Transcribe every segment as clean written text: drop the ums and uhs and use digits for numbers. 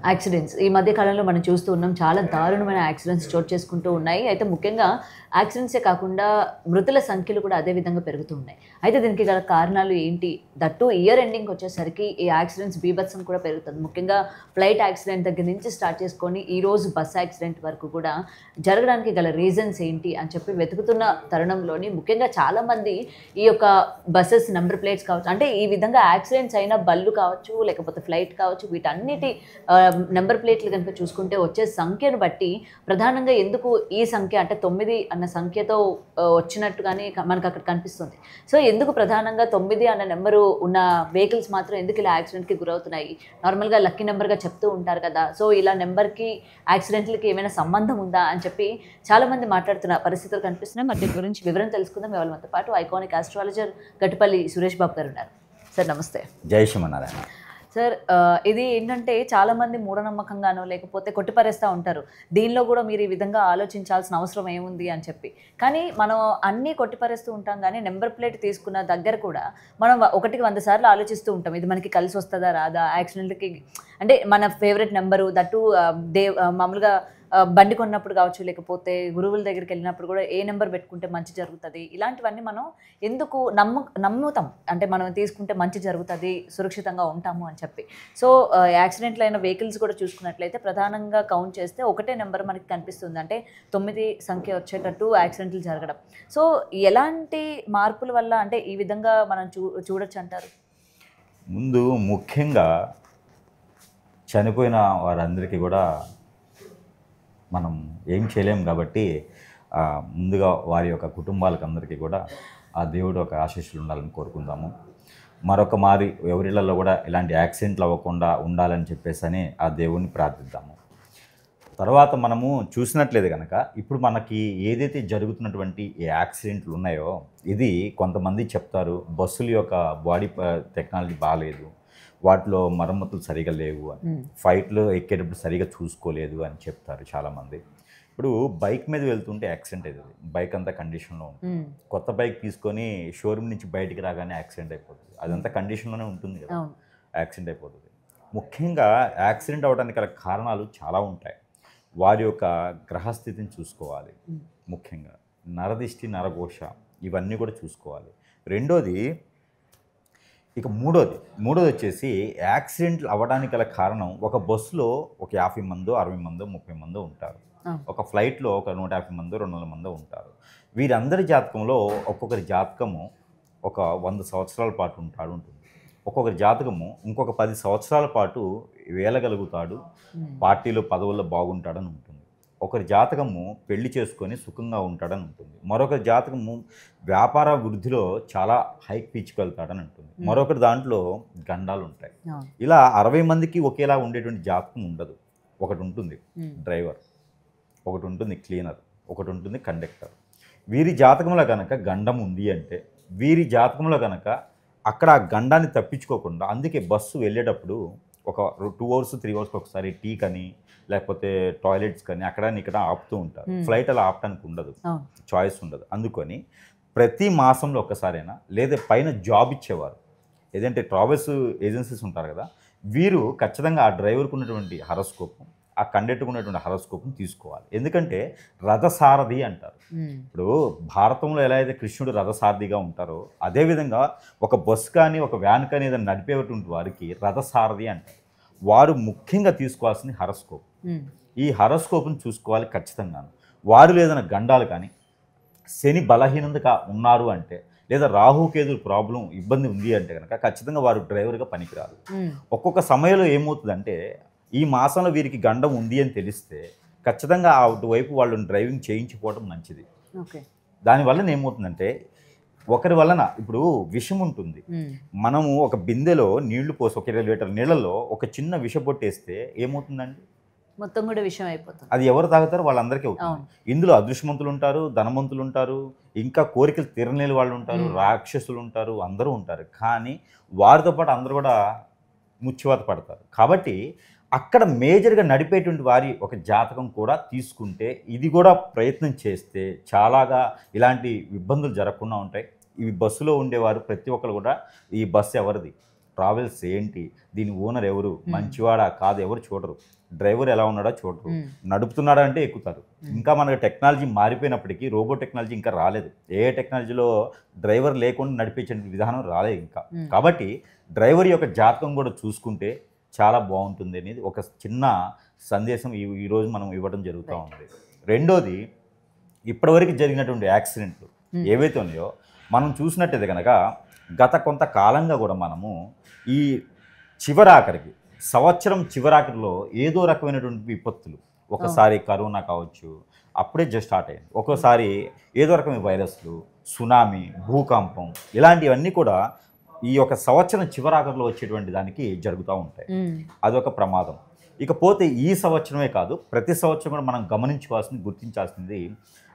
Accidents ఈ మధ్య కాలంలో మనం చూస్తూ ఉన్నాం. చాలా దారుణమైన యాక్సిడెంట్స్ చోటు చేసుకుంటూ ఉన్నాయి. అయితే ముఖ్యంగా యాక్సిడెంట్సే కాకుండా మృతుల సంఖ్యలు కూడా అదే విధంగా పెరుగుతూ ఉన్నాయి. అయితే దీనికి గల కారణాలు ఏంటి? దట్టు ఇయర్ ఎండింగ్‌కి వచ్చేసరికి ఈ యాక్సిడెంట్స్ బీభత్సం కూడా పెరుగుతుంది. ముఖ్యంగా ఫ్లైట్ యాక్సిడెంట్ దగ్గర నుంచి స్టార్ట్ చేసుకొని ఈరోజు బస్ యాక్సిడెంట్ వరకు కూడా జరగడానికి గల రీజన్స్ ఏంటి అని చెప్పి వెతుకుతున్న తరుణంలోని ముఖ్యంగా చాలామంది ఈ యొక్క బసెస్ నంబర్ ప్లేట్స్ కావచ్చు, అంటే ఈ విధంగా యాక్సిడెంట్స్ అయిన బళ్ళు కావచ్చు, లేకపోతే ఫ్లైట్ కావచ్చు, వీటన్నిటి నంబర్ ప్లేట్లు కనుక చూసుకుంటే వచ్చే సంఖ్యను బట్టి ప్రధానంగా ఎందుకు ఈ సంఖ్య అంటే 9 అన్న సంఖ్యతో వచ్చినట్టుగానే మనకు అక్కడ కనిపిస్తుంది. సో ఎందుకు ప్రధానంగా 9 అన్న నెంబరు ఉన్న వెహికల్స్ మాత్రం ఎందుకు ఇలా యాక్సిడెంట్‌కి గురవుతున్నాయి? నార్మల్‌గా లక్కీ నెంబర్‌గా చెప్తూ ఉంటారు కదా! సో ఇలా నెంబర్‌కి యాక్సిడెంట్‌లకి ఏమైనా సంబంధం ఉందా అని చెప్పి చాలామంది మాట్లాడుతున్న పరిస్థితులు కనిపిస్తున్నాయి. మరి దీని గురించి వివరం తెలుసుకుందాం. ఇవాళ మనతో పాటు ఐకానిక్ ఆస్ట్రాలజర్ గట్టుపల్లి సురేష్ బాబు గారు ఉన్నారు. సార్ నమస్తే. జై శ్రీమన్నారాయణ. సార్ ఇది ఏంటంటే చాలామంది మూఢనమ్మకంగానో లేకపోతే కొట్టిపారేస్తూ ఉంటారు. దీనిలో కూడా మీరు ఈ విధంగా ఆలోచించాల్సిన అవసరం ఏముంది అని చెప్పి. కానీ మనం అన్నీ కొట్టిపారేస్తూ ఉంటాం కానీ నెంబర్ ప్లేట్ తీసుకున్న దగ్గర కూడా మనం ఒకటికి 100 సార్లు ఆలోచిస్తూ ఉంటాం. ఇది మనకి కలిసి వస్తుందా రాదా? యాక్సిడెంట్‌కి అంటే మన ఫేవరెట్ నెంబరు దట్టు మామూలుగా బండి కొన్నప్పుడు కావచ్చు, లేకపోతే గురువుల దగ్గరికి వెళ్ళినప్పుడు కూడా ఏ నెంబర్ పెట్టుకుంటే మంచి జరుగుతుంది, ఇలాంటివన్నీ మనం ఎందుకు నమ్ముతాం అంటే మనం తీసుకుంటే మంచి జరుగుతుంది, సురక్షితంగా ఉంటాము అని చెప్పి. సో యాక్సిడెంట్లు అయిన వెహికల్స్ కూడా చూసుకున్నట్లయితే ప్రధానంగా కౌంట్ చేస్తే ఒకటే నెంబర్ మనకి కనిపిస్తుంది. అంటే 9 సంఖ్య వచ్చేటట్టు యాక్సిడెంట్లు జరగడం. సో ఎలాంటి మార్పుల వల్ల అంటే ఈ విధంగా మనం చూడొచ్చు అంటారు? ముందు ముఖ్యంగా చనిపోయిన వారందరికీ కూడా మనం ఏం చేయలేం కాబట్టి ముందుగా వారి యొక్క కుటుంబాలకు అందరికీ కూడా ఆ దేవుడు ఒక ఆశీస్సులు ఉండాలని కోరుకుందాము. మరొక మారి ఎవరిళ్లలో కూడా ఇలాంటి యాక్సిడెంట్లు అవ్వకుండా ఉండాలని చెప్పేసి ఆ దేవుడిని ప్రార్థిద్దాము. తర్వాత మనము చూసినట్లేదు కనుక ఇప్పుడు మనకి ఏదైతే జరుగుతున్నటువంటి ఈ యాక్సిడెంట్లు ఉన్నాయో ఇది కొంతమంది చెప్తారు బస్సుల యొక్క బాడీ టెక్నాలజీ బాగాలేదు, వాటిలో మరమ్మతులు సరిగా లేవు అని, ఫ్లైట్లో ఎక్కేటప్పుడు సరిగా చూసుకోలేదు అని చెప్తారు చాలామంది. ఇప్పుడు బైక్ మీద వెళ్తుంటే యాక్సిడెంట్ అవుతుంది, బైక్ అంతా కండిషన్లో ఉంటుంది. కొత్త బైక్ తీసుకొని షోరూమ్ నుంచి బయటికి రాగానే యాక్సిడెంట్ అయిపోతుంది, అదంతా కండిషన్లోనే ఉంటుంది కదా, యాక్సిడెంట్ అయిపోతుంది. ముఖ్యంగా యాక్సిడెంట్ అవ్వడానికి గల కారణాలు చాలా ఉంటాయి. వారి యొక్క గ్రహస్థితిని చూసుకోవాలి, ముఖ్యంగా నరదిష్టి నరఘోష ఇవన్నీ కూడా చూసుకోవాలి. రెండోది ఇక మూడోది వచ్చేసి యాక్సిడెంట్లు అవ్వడానికి గల కారణం ఒక బస్సులో ఒక 50 మందో 60 మందో 30 మందో ఉంటారు, ఒక ఫ్లైట్లో ఒక 150 మందో 200 మందో ఉంటారు. వీరందరి జాతకంలో ఒక్కొక్కరి జాతకము ఒక 100 సంవత్సరాల పాటు ఉంటుంది, ఒక్కొక్కరి జాతకము ఇంకొక 10 సంవత్సరాల పాటు వేలగలుగుతాడు, పార్టీలో పదవుల్లో బాగుంటాడని ఉంటుంది. ఒకరి జాతకము పెళ్లి చేసుకొని సుఖంగా ఉంటాడని ఉంటుంది, మరొకరి జాతకము వ్యాపార వృద్ధిలో చాలా హైక్ పిచ్కి వెళ్తాడని ఉంటుంది, మరొకరి దాంట్లో గండాలు ఉంటాయి. ఇలా 60 మందికి ఒకేలా ఉండేటువంటి జాతకం ఉండదు. ఒకటి ఉంటుంది డ్రైవర్, ఒకటి ఉంటుంది క్లీనర్, ఒకటి ఉంటుంది కండక్టర్. వీరి జాతకంలో కనుక గండం ఉంది అంటే వీరి జాతకంలో కనుక అక్కడ ఆ గండాన్ని తప్పించుకోకుండా, అందుకే బస్సు వెళ్ళేటప్పుడు ఒక 2 అవర్స్ 3 అవర్స్కి ఒకసారి టీ కానీ లేకపోతే టాయిలెట్స్ కానీ అక్కడ ఇక్కడ ఆపుతూ ఉంటారు. ఫ్లైట్ అలా ఆపడానికి ఉండదు, చాయిస్ ఉండదు. అందుకని ప్రతి మాసంలో ఒక్కసారైనా లేదా పైన జాబ్ ఇచ్చేవారు ఏదంటే ట్రావెల్స్ ఏజెన్సీస్ ఉంటారు కదా, వీరు ఖచ్చితంగా ఆ డ్రైవర్కి ఉన్నటువంటి హరోస్కోప్, ఆ కండక్టర్కి ఉన్నటువంటి హరోస్కోప్ని తీసుకోవాలి. ఎందుకంటే రథసారథి అంటారు. ఇప్పుడు భారతంలో ఎలా అయితే కృష్ణుడు రథసారథిగా ఉంటారో అదేవిధంగా ఒక బస్ కానీ ఒక వ్యాన్ కానీ ఏదైనా నడిపేటువంటి వారికి రథసారథి అంటారు. వారు ముఖ్యంగా తీసుకోవాల్సింది హరోస్కోప్. ఈ హరోస్కోప్ని చూసుకోవాలి ఖచ్చితంగా. వారు ఏదైనా గండాలు కానీ శని బలహీనంగా ఉన్నారు అంటే లేదా రాహుకేతులు ప్రాబ్లం ఇబ్బంది ఉంది అంటే కనుక ఖచ్చితంగా వారు డ్రైవర్గా పనికిరారు. ఒక్కొక్క సమయంలో ఏమవుతుందంటే ఈ మాసంలో వీరికి గండం ఉంది అని తెలిస్తే ఖచ్చితంగా అటువైపు వాళ్ళు డ్రైవింగ్ చేయించుకోవడం మంచిది. దానివల్ల ఏమవుతుందంటే ఒకరి వలన ఇప్పుడు విషం ఉంటుంది, మనము ఒక బిందెలో నీళ్లు పోసి ఒక 20 లీటర్ల నీళ్ళలో ఒక చిన్న విష పొట్టేస్తే ఏమవుతుందండి, మొత్తం కూడా విషయం అయిపోతుంది. అది ఎవరు తాగుతారో వాళ్ళందరికీ అవుతుంది. ఇందులో అదృష్టవంతులు ఉంటారు, ధనవంతులు ఉంటారు, ఇంకా కోరికలు తీరలేని వాళ్ళు ఉంటారు, రాక్షసులు ఉంటారు, అందరూ ఉంటారు. కానీ వారితో పాటు అందరూ కూడా ముచ్చివాత పడతారు. కాబట్టి అక్కడ మేజర్గా నడిపేటువంటి వారి ఒక జాతకం కూడా తీసుకుంటే ఇది కూడా ప్రయత్నం చేస్తే చాలాగా ఇలాంటి ఇబ్బందులు జరగకుండా ఉంటాయి. ఈ బస్సులో ఉండేవారు ప్రతి ఒక్కరు కూడా ఈ బస్సు ఎవరిది, ట్రావెల్స్ ఏంటి, దీని ఓనర్ ఎవరు, మంచివాడా కాదు ఎవరు చూడరు, డ్రైవర్ ఎలా ఉన్నాడో చూడరు, నడుపుతున్నాడా అంటే ఎక్కుతారు. ఇంకా మనకి టెక్నాలజీ మారిపోయినప్పటికీ రోబో టెక్నాలజీ ఇంకా రాలేదు. ఏ టెక్నాలజీలో డ్రైవర్ లేకుండా నడిపించే విధానం రాలేదు ఇంకా. కాబట్టి డ్రైవర్ యొక్క జాతకం కూడా చూసుకుంటే చాలా బాగుంటుంది అనేది ఒక చిన్న సందేశం ఈరోజు మనం ఇవ్వడం జరుగుతూ ఉంది. రెండోది, ఇప్పటివరకు జరిగినటువంటి యాక్సిడెంట్లు ఏవైతే ఉన్నాయో మనం చూసినట్టయితే కనుక గత కొంతకాలంగా కూడా మనము ఈ చివరాఖరికి సంవత్సరం చివరాఖరిలో ఏదో రకమైనటువంటి విపత్తులు, ఒకసారి కరోనా కావచ్చు, అప్పుడే జస్ట్ స్టార్ట్ అయింది, ఒక్కోసారి ఏదో రకమైన వైరస్లు, సునామీ, భూకంపం, ఇలాంటివన్నీ కూడా ఈ యొక్క సంవత్సరం చివరాఖరిలో వచ్చేటువంటి దానికి జరుగుతూ ఉంటాయి. అదొక ప్రమాదం. ఇకపోతే ఈ సంవత్సరమే కాదు, ప్రతి సంవత్సరం కూడా మనం గమనించుకోవాల్సింది, గుర్తించాల్సింది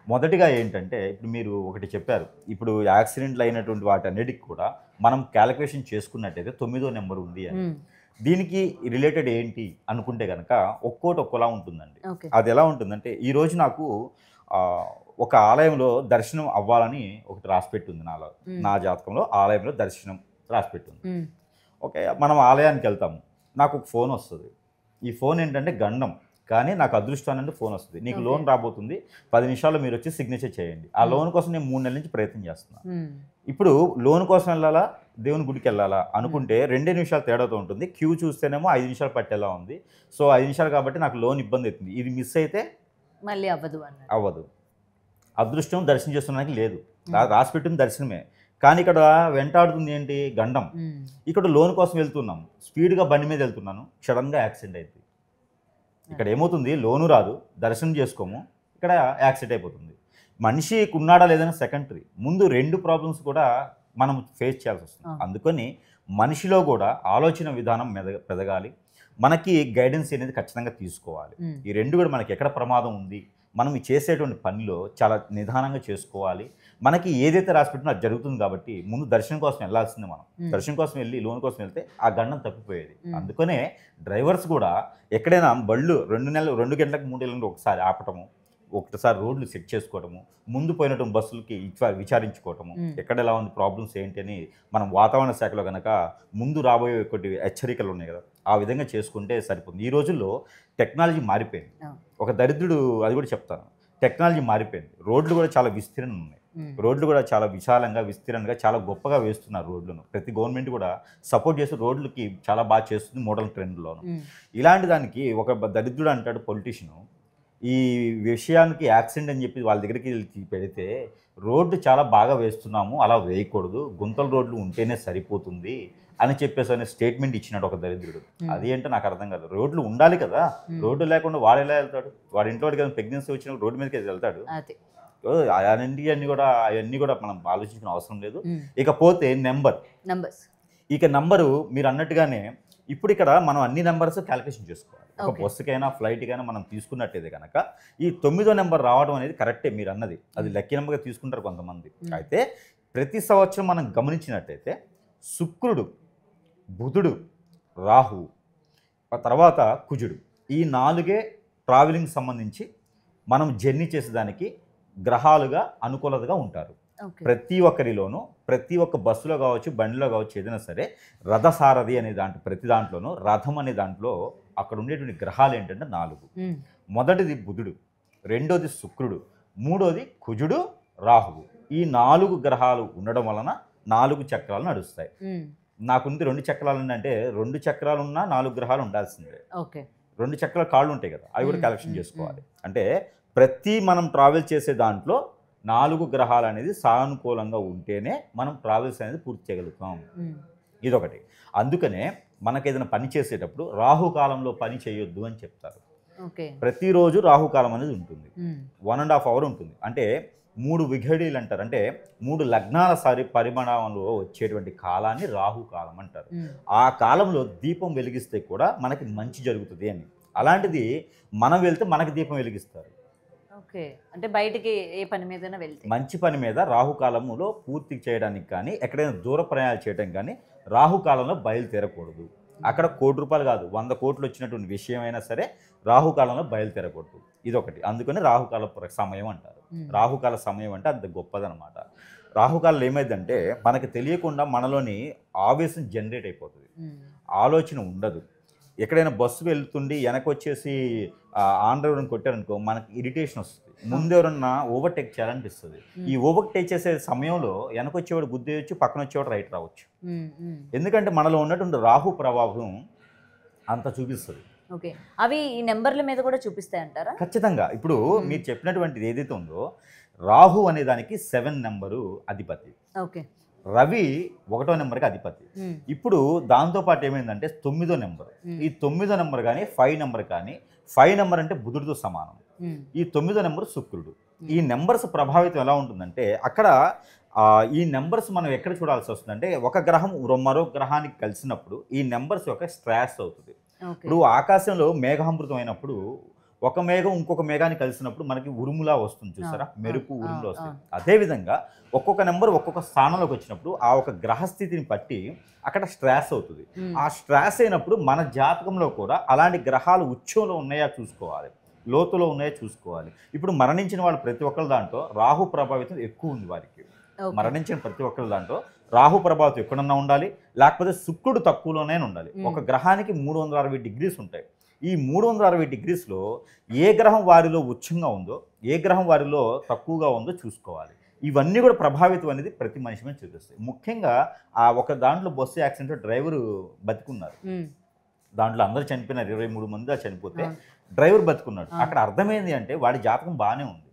మొదటిగా ఏంటంటే, ఇప్పుడు మీరు ఒకటి చెప్పారు, ఇప్పుడు యాక్సిడెంట్లు అయినటువంటి వాటన్నిటికి కూడా మనం క్యాలిక్యులేషన్ చేసుకున్నట్టయితే 9వ నెంబర్ ఉంది అని. దీనికి రిలేటెడ్ ఏంటి అనుకుంటే కనుక ఒక్కోటి ఒక్కోలా ఉంటుందండి. అది ఎలా ఉంటుందంటే, ఈరోజు నాకు ఒక ఆలయంలో దర్శనం అవ్వాలని ఒకటి రాసిపెట్టుంది నా జాతకంలో. ఆలయంలో దర్శనం రాసిపెట్టుంది. ఓకే, మనం ఆలయానికి వెళ్తాము, నాకు ఒక ఫోన్ వస్తుంది. ఈ ఫోన్ ఏంటంటే గండం, కానీ నాకు అదృష్టం అనేది ఫోన్ వస్తుంది. నీకు లోన్ రాబోతుంది, 10 నిమిషాల్లో మీరు వచ్చి సిగ్నేచర్ చేయండి. ఆ లోన్ కోసం నేను 3 నెలల నుంచి ప్రయత్నం చేస్తున్నాను. ఇప్పుడు లోన్ కోసం వెళ్ళాలా, దేవుని గుడికి వెళ్ళాలా అనుకుంటే 2 నిమిషాలు తేడాతో ఉంటుంది. క్యూ చూస్తేనేమో 5 నిమిషాలు పట్టేలా ఉంది. సో 5 నిమిషాలు కాబట్టి నాకు లోన్ ఇబ్బంది అవుతుంది. ఇది మిస్ అయితే మళ్ళీ అవ్వదు. అదృష్టం దర్శనం చేస్తున్నానికి లేదు, రాసిపెట్టింది దర్శనమే, కానీ ఇక్కడ వెంటాడుతుంది ఏంటి, గండం. ఇక్కడ లోన్ కోసం వెళ్తున్నాము, స్పీడ్గా బండి మీద వెళ్తున్నాను, సడన్గా యాక్సిడెంట్ అయింది. ఇక్కడ ఏమవుతుంది, లోను రాదు, దర్శనం చేసుకోము, ఇక్కడ యాక్సిడెంట్ అయిపోతుంది. మనిషికి ఉన్నాడా లేదని సెకండరీ, ముందు 2 ప్రాబ్లమ్స్ కూడా మనం ఫేస్ చేయాల్సి వస్తుంది. అందుకని మనిషిలో కూడా ఆలోచన విధానం పెరగాలి, మనకి గైడెన్స్ అనేది ఖచ్చితంగా తీసుకోవాలి. ఈ 2 కూడా మనకి ఎక్కడ ప్రమాదం ఉంది, మనం చేసేటువంటి పనిలో చాలా నిదానంగా చేసుకోవాలి. మనకి ఏదైతే రాసిపెట్టినా అది జరుగుతుంది కాబట్టి ముందు దర్శనం కోసం వెళ్ళాల్సిందే. మనం దర్శనం కోసం వెళ్ళి లోన్ కోసం వెళ్తే ఆ గండం తప్పిపోయేది. అందుకనే డ్రైవర్స్ కూడా ఎక్కడైనా బళ్ళు 2 గంటలకు 3 గంటలకు ఒకసారి ఆపటము, ఒకసారి రోడ్లు సెట్ చేసుకోవటము, ముందు పోయినటువంటి బస్సులకి విచారించుకోవటము, ఎక్కడ ఎలా ఉంది, ప్రాబ్లమ్స్ ఏంటి అని మనం వాతావరణ శాఖలో కనుక ముందు రాబోయే కొన్ని హెచ్చరికలు ఉన్నాయి కదా, ఆ విధంగా చేసుకుంటే సరిపోతుంది. ఈ రోజుల్లో టెక్నాలజీ మారిపోయింది. ఒక దరిద్రుడు అది కూడా చెప్తాను, టెక్నాలజీ మారిపోయింది. రోడ్లు కూడా చాలా విస్తీర్ణం ఉన్నాయి, రోడ్లు కూడా చాలా విశాలంగా విస్తీర్ణంగా చాలా గొప్పగా వేస్తున్నారు రోడ్లను. ప్రతి గవర్నమెంట్ కూడా సపోర్ట్ చేసి రోడ్లకి చాలా బాగా చేస్తుంది మోడల్ ట్రెండ్లోను. ఇలాంటి దానికి ఒక దరిద్రుడు అంటాడు పొలిటీషియను, ఈ విషయానికి యాక్సిడెంట్ అని చెప్పి వాళ్ళ దగ్గరికి పెడితే రోడ్డు చాలా బాగా వేస్తున్నాము, అలా వేయకూడదు, గుంతల రోడ్లు ఉంటేనే సరిపోతుంది అని చెప్పేసి అనే స్టేట్మెంట్ ఇచ్చినాడు ఒక దరిద్రుడు. అది ఏంటో నాకు అర్థం కాదు. రోడ్లు ఉండాలి కదా, రోడ్డు లేకుండా వాడు ఎలా వెళ్తాడు, వాడి ఇంట్లో వాడికి ప్రెగ్నెన్సీ వచ్చిన రోడ్డు మీదకి వెళ్తాడు. అవన్నీ కూడా మనం ఆలోచించిన అవసరం లేదు. ఇకపోతే నంబరు మీరు అన్నట్టుగానే ఇప్పుడు ఇక్కడ మనం అన్ని నెంబర్స్ క్యాలిక్యులేషన్ చేసుకోవాలి. ఒక బస్సుకైనా ఫ్లైట్కైనా మనం తీసుకున్నట్టయితే కనుక ఈ 9వ నెంబర్ రావడం అనేది కరెక్టే, మీరు అన్నది అది లక్కీ నెంబర్గా తీసుకుంటారు కొంతమంది. అయితే ప్రతి సంవత్సరం మనం గమనించినట్టయితే శుక్రుడు, బుధుడు, రాహు, తర్వాత కుజుడు, ఈ 4 ట్రావెలింగ్ సంబంధించి మనం జర్నీ చేసేదానికి గ్రహాలుగా అనుకూలతగా ఉంటారు. ప్రతి ఒక్కరిలోనూ, ప్రతి ఒక్క బస్సులో కావచ్చు, బండిలో కావచ్చు, ఏదైనా సరే రథసారథి అనే ప్రతి దాంట్లోనూ రథం అనే దాంట్లో అక్కడ ఉండేటువంటి గ్రహాలు ఏంటంటే 4. మొదటిది బుధుడు, రెండోది శుక్రుడు, మూడోది కుజుడు, రాహువు. ఈ 4 గ్రహాలు ఉండడం వలన 4 చక్రాలు నడుస్తాయి. నాకుంది 2 చక్రాలు అంటే 2 చక్రాలు ఉన్నా 4 గ్రహాలు ఉండాల్సిందే. 2 చక్రాల కాళ్ళు ఉంటాయి కదా, అవి కూడా కలెక్షన్ చేసుకోవాలి. అంటే ప్రతి మనం ట్రావెల్ చేసే దాంట్లో 4 గ్రహాలు అనేది సానుకూలంగా ఉంటేనే మనం ట్రావెల్స్ అనేది పూర్తి చేయగలుగుతాం. ఇదొకటి. అందుకనే మనకు ఏదైనా పని చేసేటప్పుడు రాహుకాలంలో పని చేయొద్దు అని చెప్తారు. ప్రతిరోజు రాహుకాలం అనేది ఉంటుంది, 1.5 అవర్ ఉంటుంది. అంటే 3 విఘడిలు అంటారు, అంటే 3 లగ్నాల పరిమాణంలో వచ్చేటువంటి కాలాన్ని రాహుకాలం అంటారు. ఆ కాలంలో దీపం వెలిగిస్తే కూడా మనకి మంచి జరుగుతుంది అని. అలాంటిది మనం వెళ్తే మనకి దీపం వెలిగిస్తారు. అంటే బయటికి ఏ పని మీద వెళ్తే మంచి పని మీద రాహుకాలంలో పూర్తి చేయడానికి కానీ, ఎక్కడైనా దూర ప్రయాణాలు చేయడం కానీ రాహుకాలంలో బయలుదేరకూడదు. అక్కడ 1 కోటి రూపాయలు కాదు, 100 కోట్లు వచ్చినటువంటి విషయం అయినా సరే రాహుకాలంలో బయలుదేరకూడదు. ఇదొకటి. అందుకని రాహుకాల సమయం అంటారు. రాహుకాల సమయం అంటే అంత గొప్పదనమాట. రాహుకాలంలో ఏమైందంటే మనకి తెలియకుండా మనలోని ఆవేశం జనరేట్ అయిపోతుంది, ఆలోచన ఉండదు. ఎక్కడైనా బస్సు వెళ్తుండి వెనక వచ్చేసి ఆన్ డ్రైవర్ని కొట్టారనుకో మనకి ఇరిటేషన్ వస్తుంది, ముందు ఎవరన్నా ఓవర్టేక్ చేయాలనిపిస్తుంది. ఈ ఓవర్టేక్ చేసే సమయంలో వెనక వచ్చేవాడు గుద్దేయచ్చు, పక్కన వచ్చేవాడు రైట్ రావచ్చు. ఎందుకంటే మనలో ఉన్నటువంటి రాహు ప్రభావం అంత చూపిస్తుంది. ఓకే, అవి ఈ నెంబర్ల మీద కూడా చూపిస్తాయి అంటారా? ఖచ్చితంగా. ఇప్పుడు మీరు చెప్పినటువంటిది ఏదైతే ఉందో రాహు అనే దానికి 7 నెంబరు అధిపతి, ఓకే, రవి 1వ నెంబర్కి అధిపతి. ఇప్పుడు దాంతోపాటు ఏమైందంటే 9వ నెంబర్, ఈ 9వ నెంబర్ కానీ 5 నెంబర్ కానీ, 5 నెంబర్ అంటే బుధుడితో సమానం, ఈ 9వ నెంబర్ శుక్రుడు. ఈ నెంబర్స్ ప్రభావితం ఎలా ఉంటుందంటే అక్కడ ఈ నెంబర్స్ మనం ఎక్కడ చూడాల్సి వస్తుందంటే ఒక గ్రహం మరో గ్రహానికి కలిసినప్పుడు ఈ నెంబర్స్ యొక్క స్ట్రాస్ అవుతుంది. ఇప్పుడు ఆకాశంలో మేఘామృతం అయినప్పుడు ఒక మేఘం ఇంకొక మేఘాన్ని కలిసినప్పుడు మనకి ఉరుములా వస్తుంది చూసారా, మెరుపు ఉరుములు వస్తుంది. అదేవిధంగా ఒక్కొక్క నెంబర్ ఒక్కొక్క స్థానంలోకి వచ్చినప్పుడు ఆ ఒక గ్రహస్థితిని బట్టి అక్కడ స్ట్రాస్ అవుతుంది. ఆ స్ట్రాస్ అయినప్పుడు మన జాతకంలో కూడా అలాంటి గ్రహాలు ఉచ్చంలో ఉన్నాయా చూసుకోవాలి, లోతులో ఉన్నాయో చూసుకోవాలి. ఇప్పుడు మరణించిన వాళ్ళు ప్రతి ఒక్కరి దాంట్లో రాహు ప్రభావితం ఎక్కువ ఉంది. వారికి మరణించిన ప్రతి ఒక్కరి దాంట్లో రాహు ప్రభావితం ఎక్కడన్నా ఉండాలి, లేకపోతే శుక్రుడు తక్కువలోనే ఉండాలి. ఒక గ్రహానికి 360 డిగ్రీస్ ఉంటాయి. ఈ 360 డిగ్రీస్లో ఏ గ్రహం వారిలో ఉచ్చంగా ఉందో, ఏ గ్రహం వారిలో తక్కువగా ఉందో చూసుకోవాలి. ఇవన్నీ కూడా ప్రభావితం అనేది ప్రతి మనిషి మీద చూపిస్తాయి. ముఖ్యంగా ఆ ఒక దాంట్లో బస్సు యాక్సిడెంట్లో డ్రైవరు బతికున్నారు, దాంట్లో అందరూ చనిపోయినారు, 23 మంది చనిపోతే డ్రైవర్ బతుకున్నాడు. అక్కడ అర్థమైంది అంటే వాడి జాతకం బాగానే ఉంది,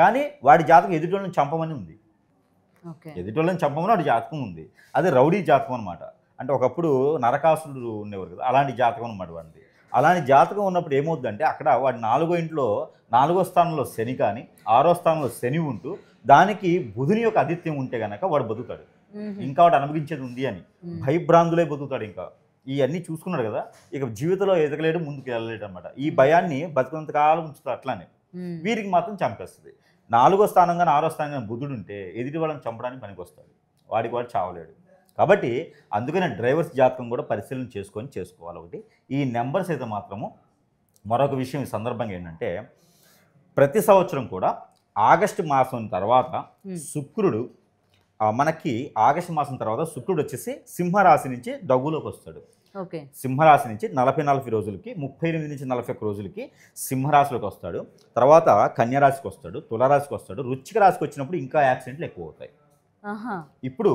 కానీ వాడి జాతకం ఎదుటోళ్ళని చంపమని ఉంది, ఎదుటోళ్ళని చంపమని వాడి జాతకం ఉంది. అదే రౌడీ జాతకం అనమాట. అంటే ఒకప్పుడు నరకాసురుడు ఉండేవారు కదా, అలాంటి జాతకం అనమాట వాడిది. అలాంటి జాతకం ఉన్నప్పుడు ఏమవుతుందంటే అక్కడ వాడి 4వ ఇంట్లో 4వ స్థానంలో శని కానీ 6వ స్థానంలో శని ఉంటూ దానికి బుధుని యొక్క ఆధిత్యం ఉంటే కనుక వాడు బతుకుతాడు. ఇంకా వాడు అనుభవించేది ఉంది అని భయభ్రాంతులే బతుకుతాడు. ఇంకా ఇవన్నీ చూసుకున్నాడు కదా, ఇక జీవితంలో ఎదగలేడు, ముందుకు వెళ్ళలేడు అనమాట. ఈ భయాన్ని బతుకున్నంతకాలం ఉంచుతాడు. అట్లానే వీరికి మాత్రం చంపేస్తుంది. 4వ స్థానం కానీ 6వ స్థానం కానీ బుధుడు ఉంటే ఎదుటి వాళ్ళని చంపడానికి పనికి వస్తాడు, వాడికి వాడు చావలేడు. కాబట్టి అందుకనే డ్రైవర్స్ జాతకం కూడా పరిశీలన చేసుకోవాలి. ఒకటి ఈ నెంబర్స్ అయితే మాత్రము. మరొక విషయం ఈ సందర్భంగా ఏంటంటే ప్రతి సంవత్సరం కూడా ఆగస్టు మాసం తర్వాత శుక్రుడు మనకి ఆగస్టు మాసం తర్వాత శుక్రుడు వచ్చేసి సింహరాశి నుంచి డగ్గులోకి వస్తాడు. సింహరాశి నుంచి 44 రోజులకి 38 నుంచి 41 రోజులకి సింహరాశిలోకి వస్తాడు. తర్వాత కన్యరాశికి వస్తాడు, తులారాశికి వస్తాడు. వృశ్చిక రాశికి వచ్చినప్పుడు ఇంకా యాక్సిడెంట్లు ఎక్కువ అవుతాయి. ఇప్పుడు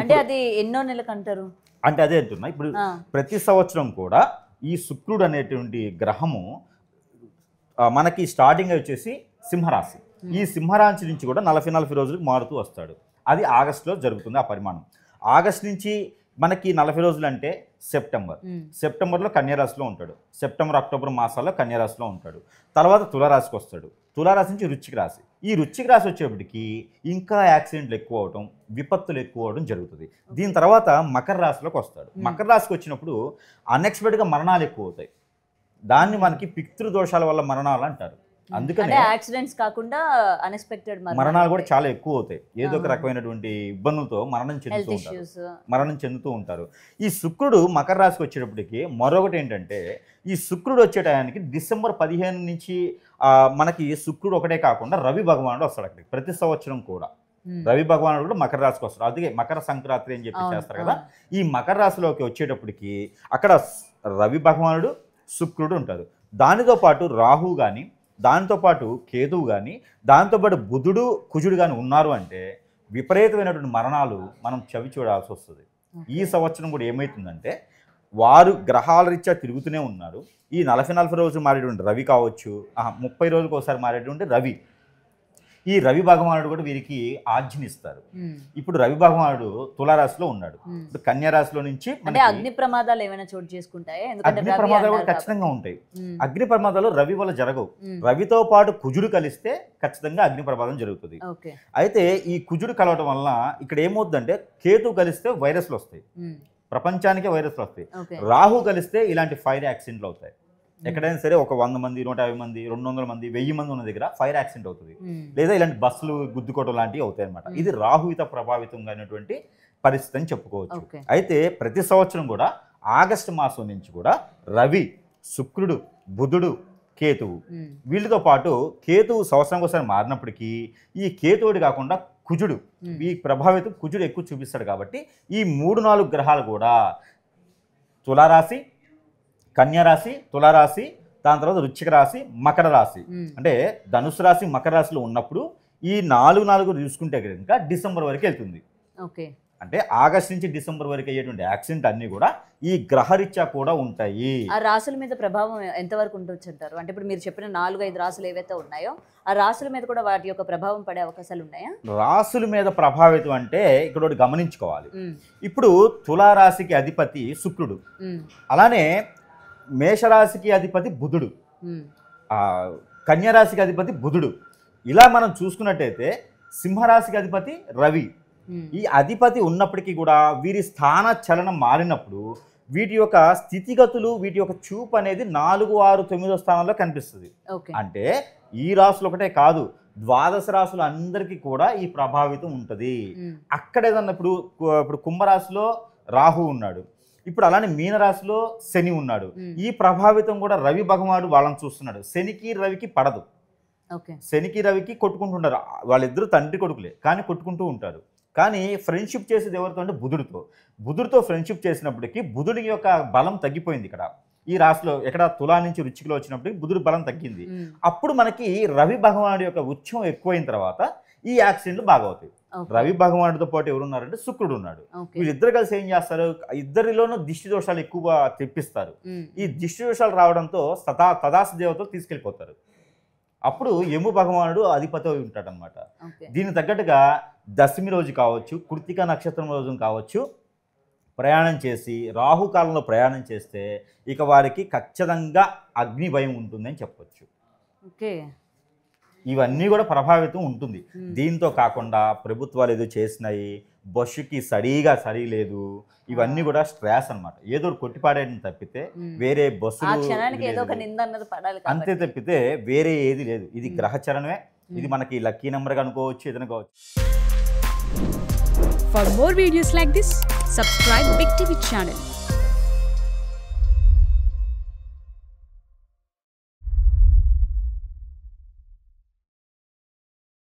అంటే అది ఎన్నో నెలలకు అంటారు అంటే అదే అంటున్నా. ఇప్పుడు ప్రతి సంవత్సరం కూడా ఈ శుక్రుడు అనేటువంటి గ్రహము మనకి స్టార్టింగ్ వచ్చేసి సింహరాశి, ఈ సింహరాశి నుంచి కూడా 44 రోజులకు మారుతూ వస్తాడు. అది ఆగస్టులో జరుగుతుంది ఆ పరిమాణం. ఆగస్టు నుంచి మనకి 40 రోజులు అంటే సెప్టెంబర్లో కన్యరాశిలో ఉంటాడు. సెప్టెంబర్ అక్టోబర్ మాసాల్లో కన్యరాశిలో ఉంటాడు. తర్వాత తులారాశికి వస్తాడు. తులారాశి నుంచి వృశ్చిక రాశి. ఈ వృశ్చిక రాశి వచ్చేప్పటికి ఇంకా యాక్సిడెంట్లు ఎక్కువ అవడం, విపత్తులు ఎక్కువ అవడం జరుగుతుంది. దీని తర్వాత మకర రాశిలోకి వస్తాడు. మకర రాశికి వచ్చినప్పుడు అన్ఎక్స్పెక్టెడ్గా మరణాలు ఎక్కువ అవుతాయి. దాన్ని మనకి పితృదోషాల వల్ల మరణాలు అంటారు. అందుకనే యాక్సిడెంట్స్ కాకుండా అన్ఎక్స్పెక్టెడ్ మరణాలు కూడా చాలా ఎక్కువ అవుతాయి. ఏదో ఒక రకమైనటువంటి ఇబ్బందులతో మరణం చెందుతూ ఉంటారు. ఈ శుక్రుడు మకర రాశికి వచ్చేటప్పటికి మరొకటి ఏంటంటే ఈ శుక్రుడు వచ్చే టయానికి డిసెంబర్ 15 నుంచి మనకి శుక్రుడు ఒకటే కాకుండా రవి భగవానుడు వస్తాడు అక్కడికి. ప్రతి సంవత్సరం కూడా రవి భగవానుడు కూడా మకర రాశికి వస్తాడు. అందుకే మకర సంక్రాంతి అని చెప్పి చేస్తారు కదా. ఈ మకర రాశిలోకి వచ్చేటప్పటికి అక్కడ రవి భగవానుడు శుక్రుడు ఉంటారు. దానితో పాటు రాహు కానీ, దాంతోపాటు కేతువు కానీ, దాంతోపాటు బుధుడు కుజుడు కానీ ఉన్నారు అంటే విపరీతమైనటువంటి మరణాలు మనం చవి చూడాల్సి వస్తుంది. ఈ సంవత్సరం కూడా ఏమవుతుందంటే వారు గ్రహాల రీత్యా తిరుగుతూనే ఉన్నారు. ఈ 40 రోజులు మారేటువంటి రవి కావచ్చు, 30 రోజులకు ఒకసారి మారేటువంటి రవి, ఈ రవి భగవానుడు కూడా వీరికి ఆజ్ఞనిస్తారు. ఇప్పుడు రవి భగవానుడు తులారాశిలో ఉన్నాడు. ఇప్పుడు కన్యారాశిలో నుంచి అగ్ని ప్రమాదాలు ఏమైనా చోటు చేసుకుంటాయి? అగ్ని ప్రమాదాలు కూడా ఖచ్చితంగా ఉంటాయి. అగ్ని ప్రమాదాలు రవి వల్ల జరగవు. రవితో పాటు కుజుడు కలిస్తే ఖచ్చితంగా అగ్ని ప్రమాదం జరుగుతుంది. అయితే ఈ కుజుడు కలవటం వల్ల ఇక్కడ ఏమవుతుందంటే కేతు కలిస్తే వైరస్లు వస్తాయి, ప్రపంచానికే వైరస్లు వస్తాయి. రాహు కలిస్తే ఇలాంటి ఫైర్ యాక్సిడెంట్లు అవుతాయి. ఎక్కడైనా సరే ఒక 100 మంది 150 మంది 200 మంది 1000 మంది ఉన్న దగ్గర ఫైర్ యాక్సిడెంట్ అవుతుంది, లేదా ఇలాంటి బస్సులు గుద్దుకోవడం లాంటివి అవుతాయి అనమాట. ఇది రాహుహిత ప్రభావితంగా అయినటువంటి పరిస్థితి అని చెప్పుకోవచ్చు. అయితే ప్రతి సంవత్సరం కూడా ఆగస్టు మాసం నుంచి కూడా రవి, శుక్రుడు, బుధుడు, కేతువు వీళ్ళతో పాటు కేతువు సంవత్సరం ఒకసారి మారినప్పటికీ ఈ కేతువుడి కాకుండా కుజుడు. ఈ ప్రభావితం కుజుడు ఎక్కువ చూపిస్తాడు కాబట్టి ఈ 3-4 గ్రహాలు కూడా తులారాశి, కన్యారాశి, తులారాశి, దాని తర్వాత వృశ్చిక రాశి, మకర రాశి, అంటే ధనుసు రాశి, మకర రాశిలో ఉన్నప్పుడు ఈ 4 చూసుకుంటే కనుక డిసెంబర్ వరకు వెళ్తుంది. ఓకే, అంటే ఆగస్ట్ నుంచి డిసెంబర్ వరకు అయ్యేటువంటి యాక్సిడెంట్ అన్నీ కూడా ఈ గ్రహరీత్యా కూడా ఉంటాయి. ఆ రాశుల మీద ప్రభావం ఎంతవరకు ఉండొచ్చు అంటారు? అంటే ఇప్పుడు మీరు చెప్పిన 4-5 రాశులు ఏవైతే ఉన్నాయో ఆ రాశుల మీద కూడా వాటి యొక్క ప్రభావం పడే అవకాశాలు ఉన్నాయా? రాశుల మీద ప్రభావితం అంటే ఇక్కడ ఒకటి గమనించుకోవాలి. ఇప్పుడు తులారాశికి అధిపతి శుక్రుడు, అలానే మేషరాశికి అధిపతి బుధుడు, కన్యారాశికి అధిపతి బుధుడు. ఇలా మనం చూసుకున్నట్టయితే సింహరాశికి అధిపతి రవి. ఈ అధిపతి ఉన్నప్పటికీ కూడా వీరి స్థాన చలనం మారినప్పుడు వీటి యొక్క స్థితిగతులు, వీటి యొక్క చూపు అనేది 4, 6, 9 స్థానాల్లో కనిపిస్తుంది. అంటే ఈ రాశులు ఒకటే కాదు, ద్వాదశ రాశులు అందరికీ కూడా ఈ ప్రభావితం ఉంటుంది. అక్కడ ఏదన్నా ఇప్పుడు కుంభరాశిలో రాహు ఉన్నాడు, ఇప్పుడు అలానే మీనరాశిలో శని ఉన్నాడు. ఈ ప్రభావితం కూడా రవి భగవానుడు వాళ్ళని చూస్తున్నాడు. శనికి రవికి పడదు. శనికి రవికి కొట్టుకుంటుంటారు, వాళ్ళిద్దరూ తండ్రి కొడుకులే కానీ కొట్టుకుంటూ ఉంటారు. కానీ ఫ్రెండ్షిప్ చేసేది ఎవరితో అంటే బుధుడితో ఫ్రెండ్షిప్ చేసినప్పటికీ బుధుడి యొక్క బలం తగ్గిపోయింది. ఇక్కడ ఈ రాశిలో ఎక్కడ తులా నుంచి వృశ్చికలో వచ్చినప్పటికీ బుధుడి బలం తగ్గింది. అప్పుడు మనకి రవి భగవానుడి యొక్క ఉత్సవం ఎక్కువైన తర్వాత ఈ యాక్సిడెంట్లు బాగా అవుతాయి. రవి భగవానుడితో పాటు ఎవరున్నారంటే శుక్రుడు ఉన్నాడు. వీళ్ళిద్దరు కలిసి ఏం చేస్తారు, ఇద్దరిలోనూ దిష్టి దోషాలు ఎక్కువ తెప్పిస్తారు. ఈ దిష్టి దోషాలు రావడంతో తదాస దేవతలు తీసుకెళ్ళిపోతారు. అప్పుడు యము భగవానుడు అధిపతి ఉంటాడు అనమాట. దీనికి తగ్గట్టుగా దశమి రోజు కావచ్చు, కృత్తిక నక్షత్రం రోజు కావచ్చు ప్రయాణం చేసి రాహుకాలంలో ప్రయాణం చేస్తే ఇక వారికి ఖచ్చితంగా అగ్ని భయం ఉంటుందని చెప్పొచ్చు. ఇవన్నీ కూడా ప్రభావితం ఉంటుంది. దీంతో కాకుండా ప్రభుత్వాలు ఏదో చేసినాయి, బస్సుకి సరి లేదు, ఇవన్నీ కూడా స్ట్రెస్ అనమాట. ఏదో కొట్టిపాడేయడం తప్పితే వేరే బస్సు అంతే తప్పితే వేరే ఏది లేదు. ఇది గ్రహచరణమే. ఇది మనకి లక్కీ నెంబర్గా అనుకోవచ్చు, ఏదైనా కావచ్చు. For more videos like this, subscribe Big TV channel.